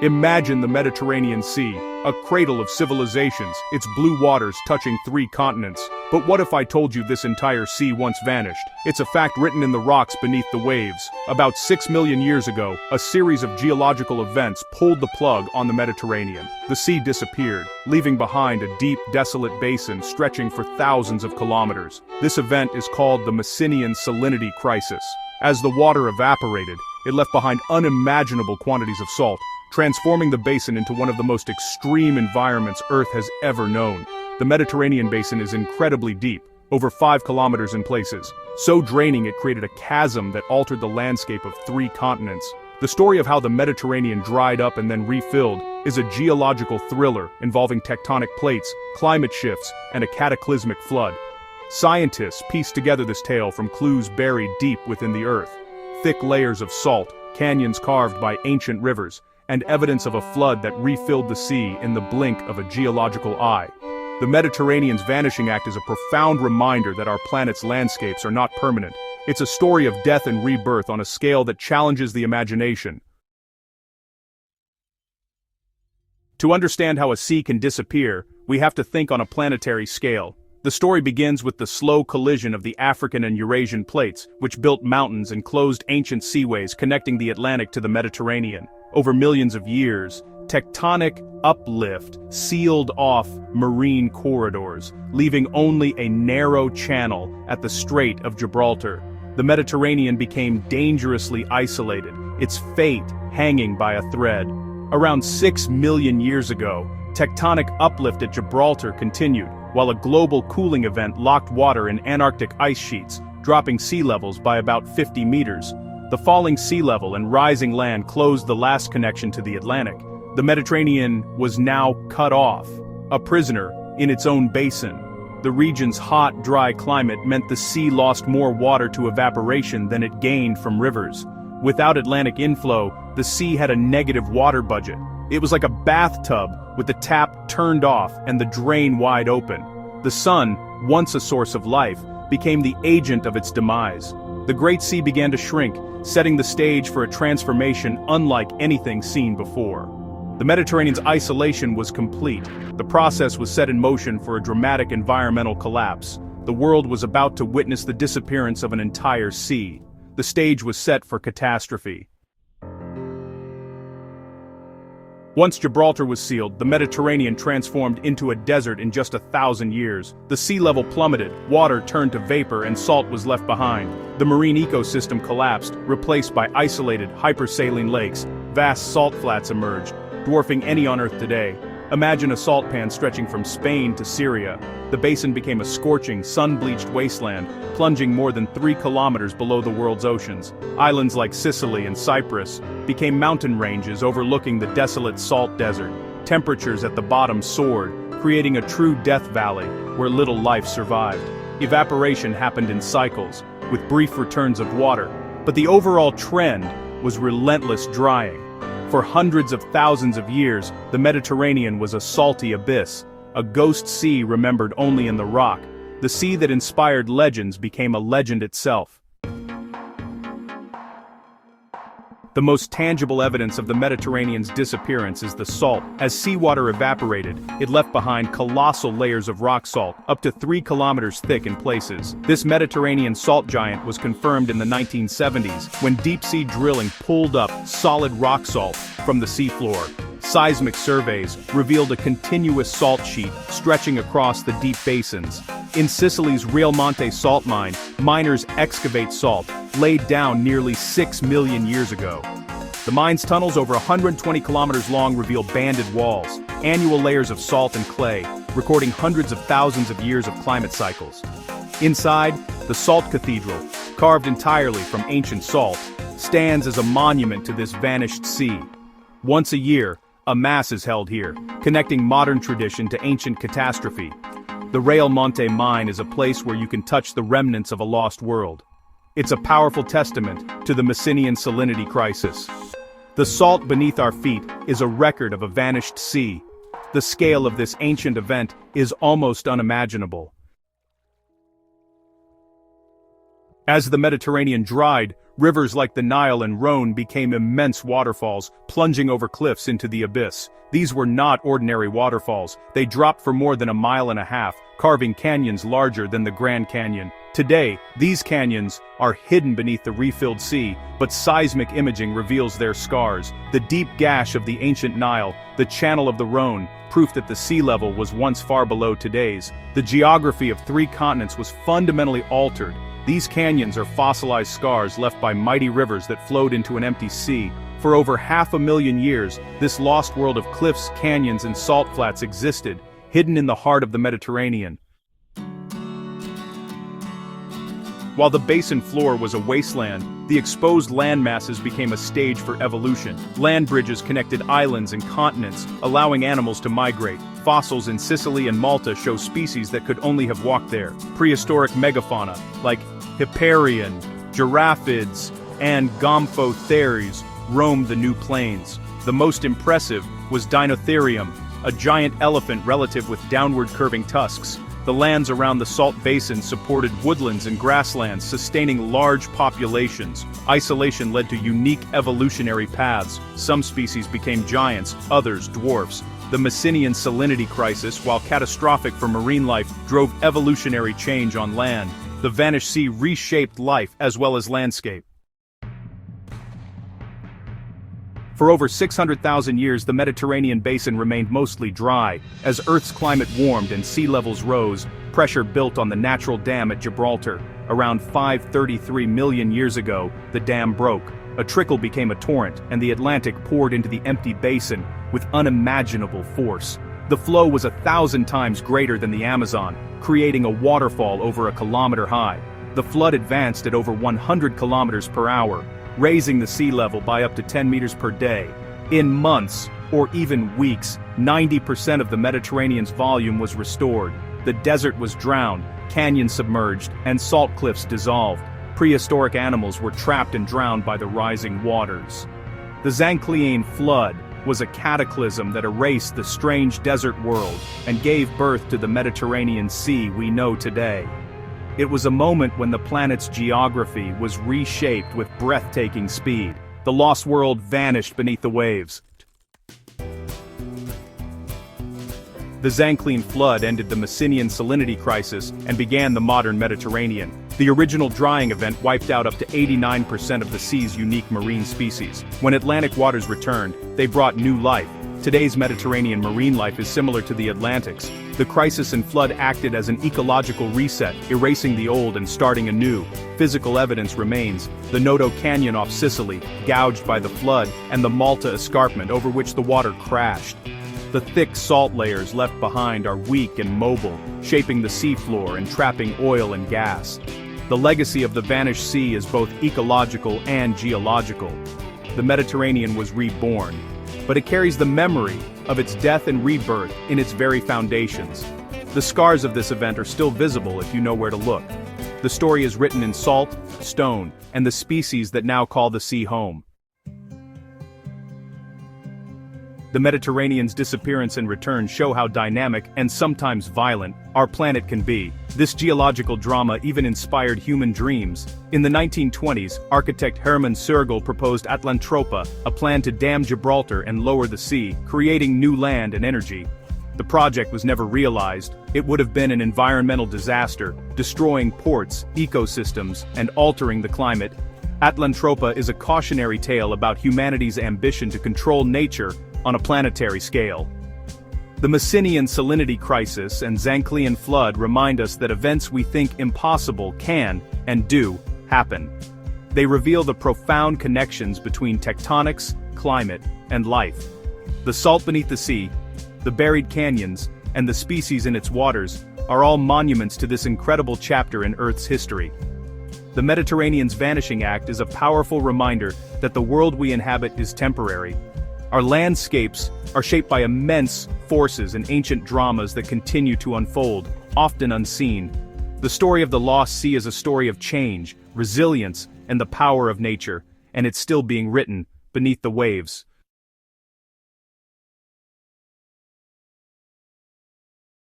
Imagine the Mediterranean Sea, a cradle of civilizations, its blue waters touching 3 continents. But what if I told you this entire sea once vanished? It's a fact written in the rocks beneath the waves. About 6 million years ago, a series of geological events pulled the plug on the Mediterranean. The sea disappeared, leaving behind a deep, desolate basin stretching for thousands of kilometers. This event is called the Messinian Salinity Crisis. As the water evaporated, it left behind unimaginable quantities of salt, transforming the basin into one of the most extreme environments Earth has ever known. The Mediterranean basin is incredibly deep, over 5 kilometers in places, so draining it created a chasm that altered the landscape of 3 continents. The story of how the Mediterranean dried up and then refilled is a geological thriller involving tectonic plates, climate shifts, and a cataclysmic flood. Scientists piece together this tale from clues buried deep within the Earth: thick layers of salt, canyons carved by ancient rivers, and evidence of a flood that refilled the sea in the blink of a geological eye. The Mediterranean's vanishing act is a profound reminder that our planet's landscapes are not permanent. It's a story of death and rebirth on a scale that challenges the imagination. To understand how a sea can disappear, we have to think on a planetary scale. The story begins with the slow collision of the African and Eurasian plates, which built mountains and closed ancient seaways connecting the Atlantic to the Mediterranean. Over millions of years, tectonic uplift sealed off marine corridors, leaving only a narrow channel at the Strait of Gibraltar. The Mediterranean became dangerously isolated, its fate hanging by a thread. Around 6 million years ago, tectonic uplift at Gibraltar continued, while a global cooling event locked water in Antarctic ice sheets, dropping sea levels by about 50 meters. The falling sea level and rising land closed the last connection to the Atlantic. The Mediterranean was now cut off, a prisoner in its own basin. The region's hot, dry climate meant the sea lost more water to evaporation than it gained from rivers. Without Atlantic inflow, the sea had a negative water budget. It was like a bathtub with the tap turned off and the drain wide open. The sun, once a source of life, became the agent of its demise. The Great Sea began to shrink, setting the stage for a transformation unlike anything seen before. The Mediterranean's isolation was complete. The process was set in motion for a dramatic environmental collapse. The world was about to witness the disappearance of an entire sea. The stage was set for catastrophe. Once Gibraltar was sealed, the Mediterranean transformed into a desert in just 1,000 years. The sea level plummeted, water turned to vapor, and salt was left behind. The marine ecosystem collapsed, replaced by isolated, hypersaline lakes. Vast salt flats emerged, dwarfing any on Earth today. Imagine a salt pan stretching from Spain to Syria. The basin became a scorching, sun-bleached wasteland, plunging more than 3 kilometers below the world's oceans. Islands like Sicily and Cyprus became mountain ranges overlooking the desolate salt desert. Temperatures at the bottom soared, creating a true death valley where little life survived. Evaporation happened in cycles, with brief returns of water, but the overall trend was relentless drying. For hundreds of thousands of years, the Mediterranean was a salty abyss, a ghost sea remembered only in the rock. The sea that inspired legends became a legend itself. The most tangible evidence of the Mediterranean's disappearance is the salt. As seawater evaporated, it left behind colossal layers of rock salt, up to 3 kilometers thick in places. This Mediterranean salt giant was confirmed in the 1970s, when deep-sea drilling pulled up solid rock salt from the seafloor. Seismic surveys revealed a continuous salt sheet stretching across the deep basins. In Sicily's Realmonte salt mine, miners excavate salt, laid down nearly 6 million years ago. The mine's tunnels, over 120 kilometers long, reveal banded walls, annual layers of salt and clay, recording hundreds of thousands of years of climate cycles. Inside, the Salt Cathedral, carved entirely from ancient salt, stands as a monument to this vanished sea. Once a year, a mass is held here, connecting modern tradition to ancient catastrophe. The Realmonte mine is a place where you can touch the remnants of a lost world. It's a powerful testament to the Messinian salinity crisis. The salt beneath our feet is a record of a vanished sea. The scale of this ancient event is almost unimaginable. As the Mediterranean dried, rivers like the Nile and Rhone became immense waterfalls, plunging over cliffs into the abyss. These were not ordinary waterfalls. They dropped for more than 1.5 miles, carving canyons larger than the Grand Canyon. Today, these canyons are hidden beneath the refilled sea, but seismic imaging reveals their scars. The deep gash of the ancient Nile, the channel of the Rhone, proof that the sea level was once far below today's. The geography of 3 continents was fundamentally altered. These canyons are fossilized scars left by mighty rivers that flowed into an empty sea. For over 500,000 years, this lost world of cliffs, canyons, and salt flats existed, hidden in the heart of the Mediterranean. While the basin floor was a wasteland, the exposed land masses became a stage for evolution. Land bridges connected islands and continents, allowing animals to migrate. Fossils in Sicily and Malta show species that could only have walked there. Prehistoric megafauna, like hipparion, giraffids, and gomphotheres, roamed the new plains. The most impressive was Dinotherium, a giant elephant relative with downward curving tusks. The lands around the salt basin supported woodlands and grasslands, sustaining large populations. Isolation led to unique evolutionary paths. Some species became giants, others dwarfs. The Messinian salinity crisis, while catastrophic for marine life, drove evolutionary change on land. The vanished sea reshaped life as well as landscape. For over 600,000 years, the Mediterranean basin remained mostly dry. As Earth's climate warmed and sea levels rose, pressure built on the natural dam at Gibraltar. Around 533 million years ago, the dam broke. A trickle became a torrent, and the Atlantic poured into the empty basin with unimaginable force. The flow was 1,000 times greater than the Amazon, creating a waterfall over 1 kilometer high. The flood advanced at over 100 kilometers per hour, raising the sea level by up to 10 meters per day. In months, or even weeks, 90% of the Mediterranean's volume was restored. The desert was drowned, canyons submerged, and salt cliffs dissolved. Prehistoric animals were trapped and drowned by the rising waters. The Zanclean Flood was a cataclysm that erased the strange desert world and gave birth to the Mediterranean Sea we know today. It was a moment when the planet's geography was reshaped with breathtaking speed. The lost world vanished beneath the waves. The Zanclean Flood ended the Messinian salinity crisis and began the modern Mediterranean. The original drying event wiped out up to 89% of the sea's unique marine species. When Atlantic waters returned, they brought new life. Today's Mediterranean marine life is similar to the Atlantic's. The crisis and flood acted as an ecological reset, erasing the old and starting anew. Physical evidence remains: the Noto Canyon off Sicily, gouged by the flood, and the Malta escarpment over which the water crashed. The thick salt layers left behind are weak and mobile, shaping the seafloor and trapping oil and gas. The legacy of the vanished sea is both ecological and geological. The Mediterranean was reborn, but it carries the memory of its death and rebirth in its very foundations. The scars of this event are still visible if you know where to look. The story is written in salt, stone, and the species that now call the sea home. The Mediterranean's disappearance and return show how dynamic, and sometimes violent, our planet can be. This geological drama even inspired human dreams. In the 1920s, architect Hermann Sergel proposed Atlantropa, a plan to dam Gibraltar and lower the sea, creating new land and energy. The project was never realized. It would have been an environmental disaster, destroying ports, ecosystems, and altering the climate. Atlantropa is a cautionary tale about humanity's ambition to control nature on a planetary scale. The Messinian salinity crisis and Zanclean flood remind us that events we think impossible can, and do, happen. They reveal the profound connections between tectonics, climate, and life. The salt beneath the sea, the buried canyons, and the species in its waters are all monuments to this incredible chapter in Earth's history. The Mediterranean's vanishing act is a powerful reminder that the world we inhabit is temporary. Our landscapes are shaped by immense forces and ancient dramas that continue to unfold, often unseen. The story of the lost sea is a story of change, resilience, and the power of nature, and it's still being written beneath the waves.